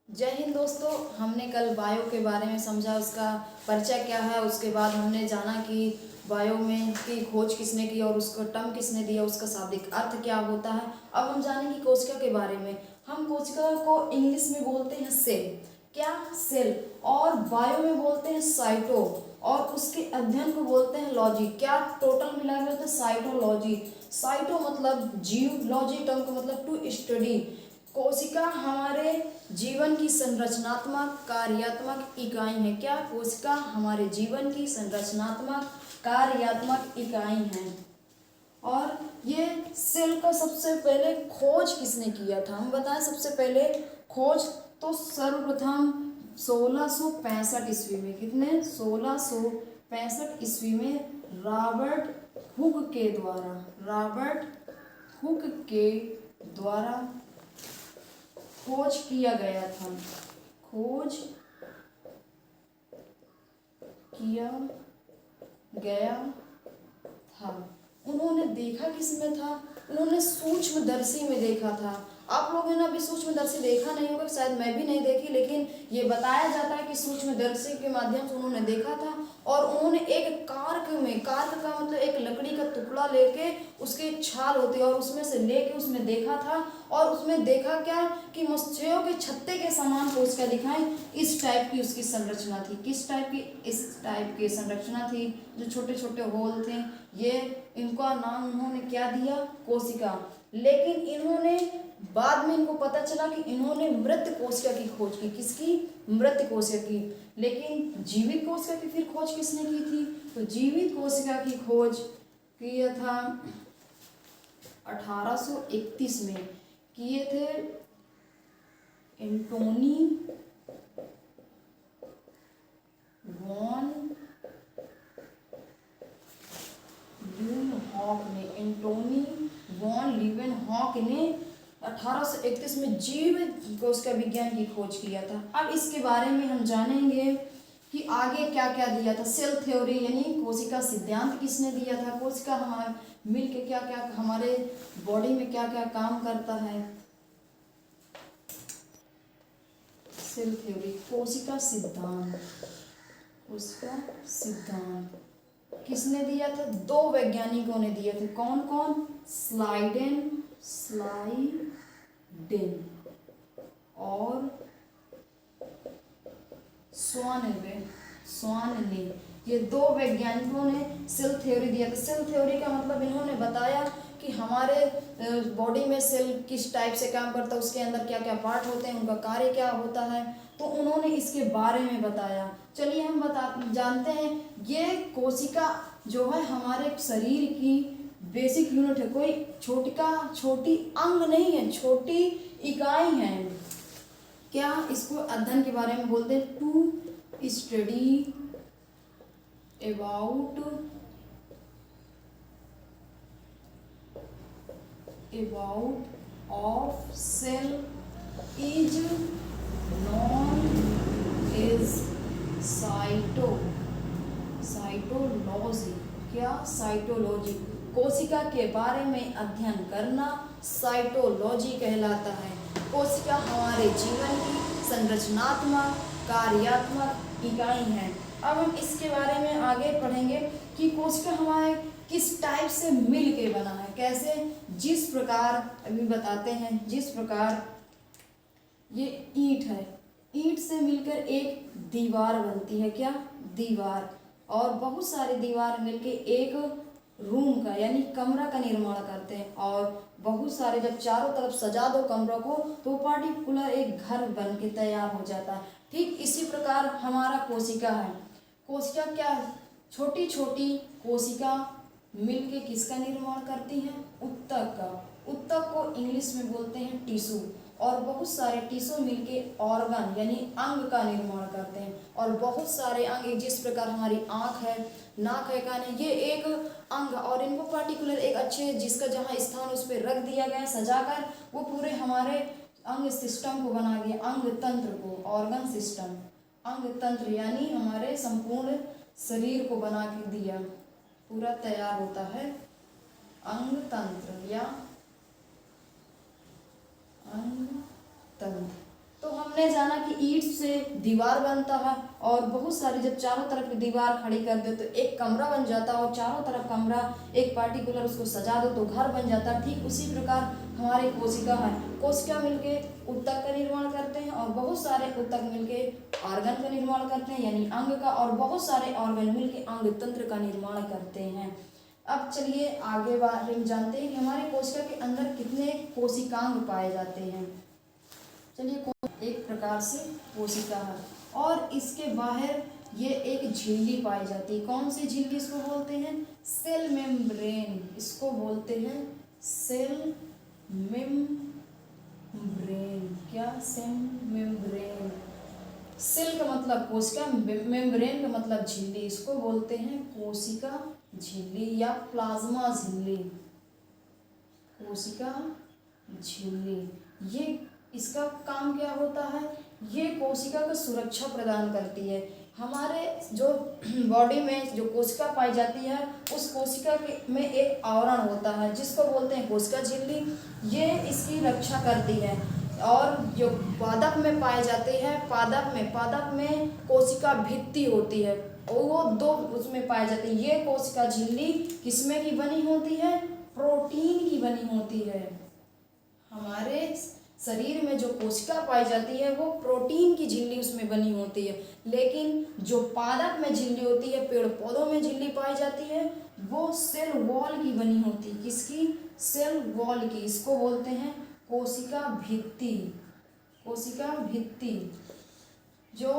जय हिंद दोस्तों। हमने कल बायो के बारे में समझा, उसका परिचय क्या है। उसके बाद हमने जाना कि बायो में की खोज किसने की और उसको टर्म किसने दिया, उसका शाब्दिक अर्थ क्या होता है। अब हम जानेंगे कोशिका के बारे में। हम कोशिका को इंग्लिश में बोलते हैं सेल, क्या सेल, और बायो में बोलते हैं साइटो, और उसके अध्ययन को बोलते हैं लॉजी। क्या टोटल मिला के बोलते हैं साइटोलॉजी। साइटो मतलब जीव, लॉजी टर्म का मतलब टू स्टडी। कोशिका हमारे जीवन की संरचनात्मक कार्यात्मक इकाई है। क्या कोशिका हमारे जीवन की संरचनात्मक कार्यात्मक इकाई है। और ये सेल का सबसे पहले खोज किसने किया था, हम बताएं। सबसे पहले खोज तो सर्वप्रथम 1665 ईस्वी में, कितने 1665 ईस्वी में रॉबर्ट हुक के द्वारा खोज किया गया था। खोज किया गया था। उन्होंने देखा किसमें था, उन्होंने सूक्ष्मदर्शी में देखा था। आप लोगों ने अभी सूक्ष्मदर्शी देखा नहीं होगा, शायद मैं भी नहीं देखी, लेकिन ये बताया जाता है कि सूक्ष्मदर्शी के माध्यम से उन्होंने देखा था। और उन्होंने एक कार्क का मतलब एक लकड़ी का टुकड़ा लेके, उसके एक छाल होती है और उसमें से लेके उसमें देखा था। और उसमें देखा क्या कि मत्स्यों के छत्ते के समान कोशिका दिखाई। इस टाइप की उसकी संरचना थी। किस टाइप की? इस टाइप की संरचना थी, जो छोटे छोटे होल थे। ये इनका नाम उन्होंने क्या दिया? कोशिका। लेकिन इन्होंने बाद में इनको पता चला कि इन्होंने मृत कोशिका की खोज की। किसकी? मृत कोशिका की। लेकिन जीवित कोशिका की फिर खोज किसने की थी? तो जीवित कोशिका की खोज किया था 1831 में किए थे एंटोनी वॉन ल्यूवेनहॉक ने। एंटोनी वॉन ल्यूवेनहॉक ने 1831 में जीवित कोशिका विज्ञान की खोज किया था। अब इसके बारे में हम जानेंगे कि आगे क्या क्या दिया था। सेल थ्योरी यानी कोशिका सिद्धांत किसने दिया था। कोशिका हमारे मिलके क्या क्या हमारे बॉडी में क्या क्या काम करता है। सेल थ्योरी, कोशिका सिद्धांत किसने दिया था? दो वैज्ञानिकों ने दिए थे। कौन कौन? स्लाइडेन और स्वान ने। ये दो वैज्ञानिकों ने सेल थ्योरी दिया था। सेल थ्योरी का मतलब इन्होंने बताया कि हमारे बॉडी में सेल किस टाइप से काम करता है, उसके अंदर क्या क्या पार्ट होते हैं, उनका कार्य क्या होता है। तो उन्होंने इसके बारे में बताया। चलिए हम जानते हैं। ये कोशिका जो है हमारे शरीर की बेसिक यूनिट है। कोई छोटी अंग नहीं है, छोटी इकाई है। क्या इसको अध्ययन के बारे में बोलते हैं? To study about of cell is known as cytology. क्या? साइटोलॉजी। कोशिका के बारे में अध्ययन करना साइटोलॉजी कहलाता है। कोशिका हमारे जीवन की संरचनात्मक कार्यात्मक इकाई है। अब हम इसके बारे में आगे पढ़ेंगे कि कोशिका हमारे किस टाइप से मिल के बना है। कैसे? जिस प्रकार अभी बताते हैं। जिस प्रकार ये ईंट है, ईंट से मिलकर एक दीवार बनती है। क्या? दीवार। और बहुत सारी दीवार मिलके एक रूम का यानी कमरा का निर्माण करते हैं। और बहुत सारे जब चारों तरफ सजा दो कमरों को तो पार्टिकुलर एक घर बन के तैयार हो जाता है। ठीक इसी प्रकार हमारा कोशिका है। कोशिका क्या? छोटी छोटी कोशिका मिलके किसका निर्माण करती हैं? ऊतक का। ऊतक को इंग्लिश में बोलते हैं टिश्यू। और बहुत सारे टिश्यू मिलके ऑर्गन यानी अंग का निर्माण करते हैं। और बहुत सारे अंग, जिस प्रकार हमारी आँख है, नाक है, कान है, ये एक अंग। और इनको पार्टिकुलर एक अच्छे जिसका जहाँ स्थान उस पर रख दिया गया सजाकर, वो पूरे हमारे अंग सिस्टम को बना दिया। अंग तंत्र को, ऑर्गन सिस्टम, अंग तंत्र यानी हमारे संपूर्ण शरीर को बना के दिया। पूरा तैयार होता है अंग तंत्र या अंग तंत्र। तो हमने जाना कि ईंट से दीवार बनता है और बहुत सारी जब चारों तरफ दीवार खड़ी कर दो तो एक कमरा बन जाता है और चारों तरफ कमरा एक पार्टिकुलर उसको सजा दो तो घर बन जाता है। ठीक उसी प्रकार हमारे कोशिका है, कोशिका मिलके ऊतक का निर्माण करते हैं और बहुत सारे ऊतक मिलके ऑर्गन का निर्माण करते हैं यानी अंग का, और बहुत सारे ऑर्गन मिलके अंग तंत्र का निर्माण करते हैं। अब चलिए आगे बारे में जानते हैं कि हमारे कोशिका के अंदर कितने कोशिकांग पाए जाते हैं। चलिए, एक प्रकार से कोशिका है और इसके बाहर ये एक झिल्ली पाई जाती है। कौन सी झिल्ली इसको बोलते हैं? Cell membrane. इसको बोलते हैं सेल मेम्ब्रेन। क्या? Cell membrane. सेल का मतलब कोशिका, मेम्ब्रेन का मतलब झिल्ली। इसको बोलते हैं कोशिका झिल्ली या प्लाज्मा झिल्ली। कोशिका झिल्ली, ये इसका काम क्या होता है? ये कोशिका को सुरक्षा प्रदान करती है। हमारे जो बॉडी में जो कोशिका पाई जाती है उस कोशिका के में एक आवरण होता है जिसको बोलते हैं कोशिका झिल्ली। ये इसकी रक्षा करती है। और जो पादप में पाए जाते हैं, पादप में कोशिका भित्ति होती है और वो दो उसमें पाए जाते हैं। ये कोशिका झिल्ली किसमें की बनी होती है? प्रोटीन की बनी होती है। हमारे शरीर में जो कोशिका पाई जाती है वो प्रोटीन की झिल्ली उसमें बनी होती है, लेकिन जो पादप में झिल्ली होती है, पेड़ पौधों में झिल्ली पाई जाती है, वो सेल वॉल की बनी होती है। किसकी? सेल वॉल की। इसको बोलते हैं कोशिका भित्ति। कोशिका भित्ति। जो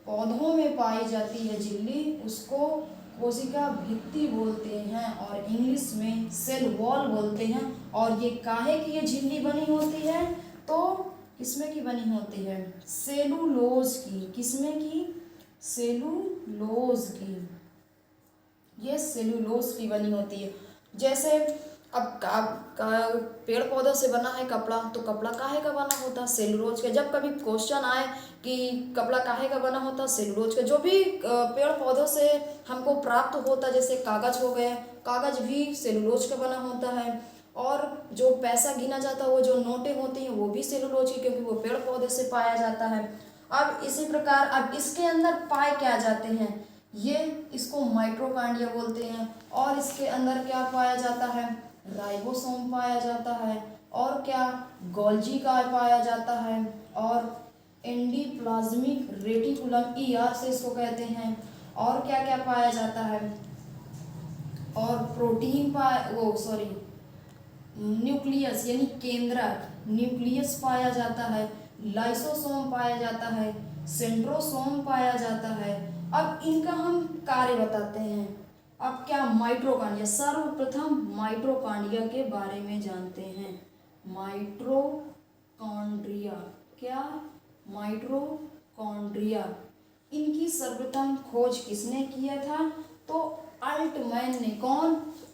पौधों में पाई जाती है झिल्ली उसको कोशिका भित्ति बोलते हैं और इंग्लिश में सेल वॉल बोलते हैं। और ये काहे की ये झिल्ली बनी होती है? तो किसमें की बनी होती है? सेलुलोज की। किसमें की? सेलुलोज की। ये सेलुलोज की बनी होती है। जैसे अब पेड़ पौधों से बना है कपड़ा, तो कपड़ा काहे का बना होता है? सेलुलोज का। जब कभी क्वेश्चन आए कि कपड़ा काहे का बना होता है? सेलुलोज का। जो भी पेड़ पौधों से हमको प्राप्त होता है, जैसे कागज हो गया, कागज भी सेलुलोज का बना होता है। और जो पैसा गिना जाता है, वो जो नोटें होती हैं, वो भी सेलुलोज की, क्योंकि वो पेड़ पौधे से पाया जाता है। अब इसी प्रकार अब इसके अंदर पाए क्या जाते हैं? ये इसको माइटोकॉन्ड्रिया बोलते हैं। और इसके अंदर क्या पाया जाता है? राइबोसोम पाया जाता है। और क्या? गोल्जी का पाया जाता है। और एंडोप्लाज्मिक रेटिकुलम, ER से इसको कहते हैं। और क्या क्या पाया जाता है? और प्रोटीन न्यूक्लियस यानी केंद्रक, न्यूक्लियस पाया जाता है। लाइसोसोम पाया जाता है। सेंट्रोसोम पाया जाता है। अब इनका हम कार्य बताते हैं। अब क्या? माइटोकॉन्ड्रिया। सर्वप्रथम माइटोकॉन्ड्रिया के बारे में जानते हैं। माइटोकॉन्ड्रिया। क्या? माइटोकॉन्ड्रिया। इनकी सर्वप्रथम खोज किसने किया था? तो अल्टमैन ने। कौन?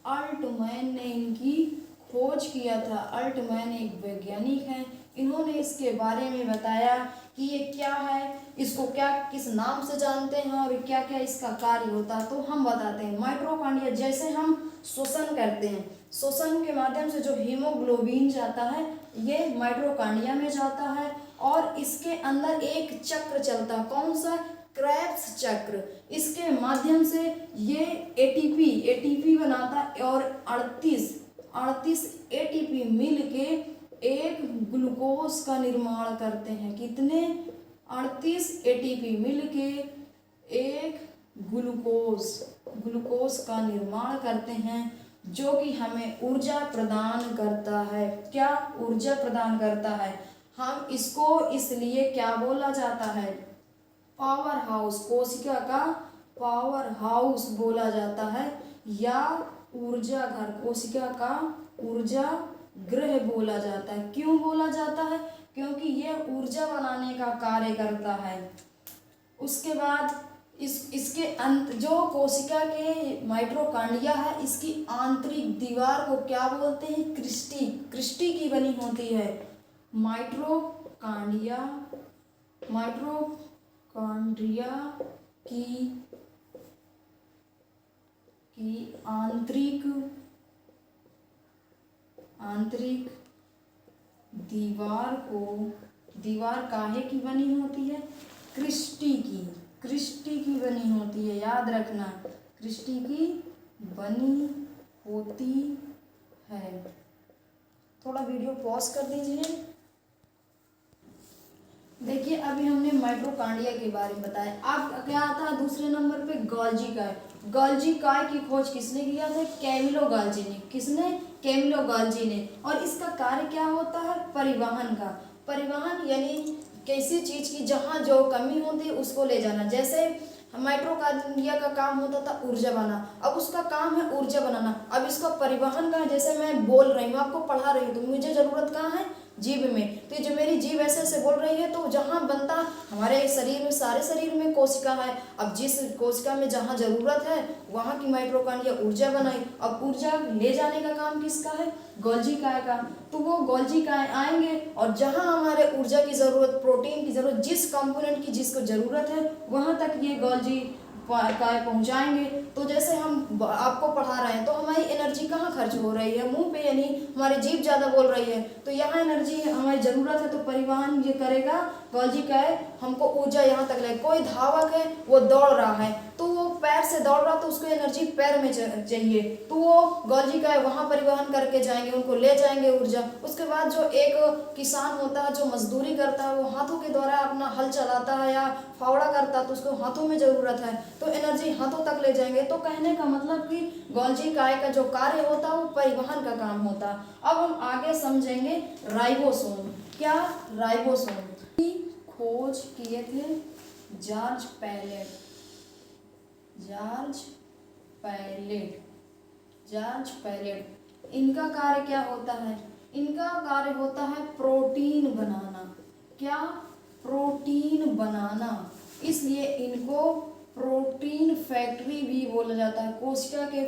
अल्टमैन ने इनकी खोज किया था। अल्टमैन एक वैज्ञानिक हैं। इन्होंने इसके बारे में बताया कि ये क्या है, इसको क्या किस नाम से जानते हैं और क्या क्या इसका कार्य होता है। तो हम बताते हैं। माइटोकॉन्ड्रिया, जैसे हम श्वसन करते हैं, श्वसन के माध्यम से जो हीमोग्लोबिन जाता है ये माइटोकॉन्ड्रिया में जाता है और इसके अंदर एक चक्र चलता है। कौन सा? क्रेब्स चक्र। इसके माध्यम से ये एटीपी बनाता है और 38 एटीपी मिल के एक ग्लूकोज का निर्माण करते हैं। कितने? 38 एटीपी मिल के एक ग्लूकोज का निर्माण करते हैं, जो कि हमें ऊर्जा प्रदान करता है। क्या? ऊर्जा प्रदान करता है। हम इसको इसलिए क्या बोला जाता है? Power house. कोशिका का पावर हाउस बोला जाता है या ऊर्जा घर। कोशिका का ऊर्जा गृह बोला जाता है। क्यों बोला जाता है? क्योंकि यह ऊर्जा बनाने का कार्य करता है। उसके बाद इसके अंत जो कोशिका के माइटोकॉन्ड्रिया है, इसकी आंतरिक दीवार को क्या बोलते हैं? क्रिस्टी की बनी होती है। माइटोकॉन्ड्रिया की आंतरिक दीवार को दीवार काहे की बनी होती है? क्रिस्टी की बनी होती है, याद रखना, क्रिस्टी की बनी होती है। थोड़ा वीडियो पॉज कर दीजिए। देखिए अभी हमने माइटोकॉन्ड्रिया के बारे में बताया। अब क्या आता है दूसरे नंबर पे? गोल्जी काय। गोल्जी काय की खोज किसने किया था? कैमिलो गोल्जी ने। किसने? कैमिलो गोल्जी ने। और इसका कार्य क्या होता है? परिवहन का। परिवहन यानी किसी चीज की जहाँ जो कमी होती है उसको ले जाना। जैसे माइटोकॉन्ड्रिया का काम होता था ऊर्जा बनाना, अब उसका काम है ऊर्जा बनाना। अब इसका परिवहन का, जैसे मैं बोल रही हूँ, आपको पढ़ा रही हूँ, तो मुझे जरूरत कहाँ है? जीभ में। तो जो मेरी जीभ ऐसे ऐसे बोल रही है, तो जहाँ बनता, हमारे शरीर में, सारे शरीर में कोशिका है। अब जिस कोशिका में जहाँ जरूरत है वहाँ की माइटोकॉन्ड्रिया ऊर्जा बनाई। अब ऊर्जा ले जाने का काम किसका है? गोल्जी काय का। तो वो गोल्जी काय आएंगे और जहाँ हमारे ऊर्जा की जरूरत, प्रोटीन की जरूरत, जिस कंपोनेंट की जिसको जरूरत है वहाँ तक ये गोल्जी काय पहुंचाएंगे। तो जैसे हम आपको पढ़ा रहे हैं तो हमारी एनर्जी कहाँ खर्च हो रही है? मुंह पे, यानी हमारी जीभ ज़्यादा बोल रही है, तो यहाँ एनर्जी हमारी ज़रूरत है, तो परिवहन ये करेगा गोल्जी काय, हमको ऊर्जा यहाँ तक ले। कोई धावक है, वो दौड़ रहा है, तो वो पैर से दौड़ रहा, तो उसको एनर्जी पैर में चाहिए, तो वो गोल्जी काय वहाँ परिवहन करके जाएंगे, उनको ले जाएंगे ऊर्जा। उसके बाद जो एक किसान होता है जो मजदूरी करता है, वो हाथों के द्वारा अपना हल चलाता है या फावड़ा करता है, तो उसको हाथों में ज़रूरत है, तो एनर्जी हाथों तक ले जाएंगे। तो कहने का मतलब कि गोल्जी काय का जो कार्य होता है वो परिवहन का काम होता है। अब हम आगे समझेंगे राइबोसोम। क्या? राइबोसोम की खोज किए थे जॉर्ज पैलेट। इनका कार्य क्या होता है? इनका कार्य होता है प्रोटीन बनाना। क्या? प्रोटीन बनाना। इसलिए इनको प्रोटीन फैक्ट्री भी बोला जाता है। कोशिका के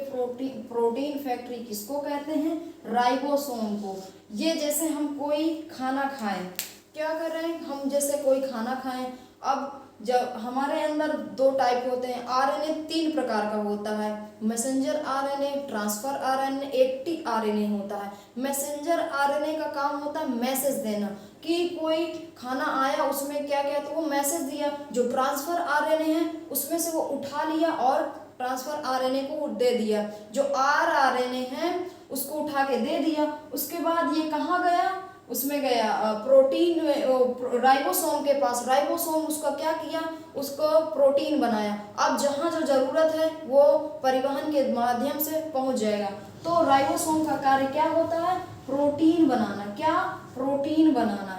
प्रोटीन फैक्ट्री किसको कहते हैं? राइबोसोम को। ये जैसे हम कोई खाना खाएं, क्या कर रहे हैं हम? जैसे कोई खाना खाएं, अब जब हमारे अंदर दो टाइप होते हैं, आरएनए 3 प्रकार का होता है, messenger RNA, transfer RNA, active RNA होता है। मैसेंजर आरएनए का काम होता है मैसेज देना, कि कोई खाना आया उसमें क्या क्या, तो वो मैसेज दिया। जो ट्रांसफर आरएनए है उसमें से वो उठा लिया और ट्रांसफर आरएनए को दे दिया। जो आरएनए है उसको उठा के दे दिया। उसके बाद ये कहाँ गया? उसमें गया प्रोटीन, राइबोसोम के पास। राइबोसोम उसका क्या किया? उसको प्रोटीन बनाया। अब जहाँ जो जरूरत है वो परिवहन के माध्यम से पहुँच जाएगा। तो राइबोसोम का कार्य क्या होता है? प्रोटीन बनाना। क्या? प्रोटीन बनाना।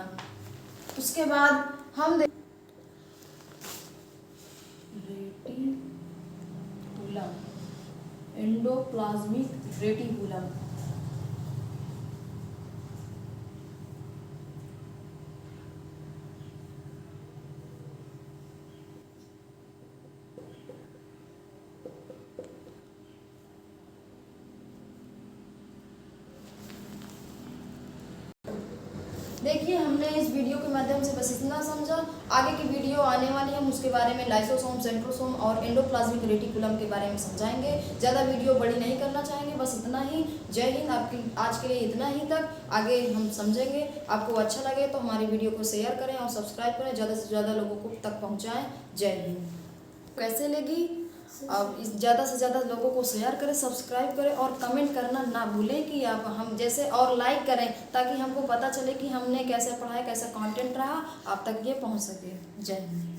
उसके बाद हम रेटिकुलम, एंडोप्लाज्मिक रेटिकुलम। देखिए हमने इस वीडियो के माध्यम से बस इतना समझा। आगे की वीडियो आने वाली है, हम उसके बारे में लाइसोसोम, सेंट्रोसोम और एंडोप्लाज्मिक रेटिकुलम के बारे में समझाएंगे। ज़्यादा वीडियो बड़ी नहीं करना चाहेंगे, बस इतना ही। जय हिंद। आपकी आज के लिए इतना ही तक, आगे हम समझेंगे। आपको अच्छा लगे तो हमारी वीडियो को शेयर करें और सब्सक्राइब करें, ज़्यादा से ज़्यादा लोगों को तक पहुँचाएँ। जय हिंद। कैसे लगी? अब ज़्यादा से ज़्यादा लोगों को शेयर करें, सब्सक्राइब करें और कमेंट करना ना भूलें कि आप हम जैसे, और लाइक करें ताकि हमको पता चले कि हमने कैसे पढ़ाया, कैसा कंटेंट रहा, आप तक ये पहुंच सके। जय हिंद।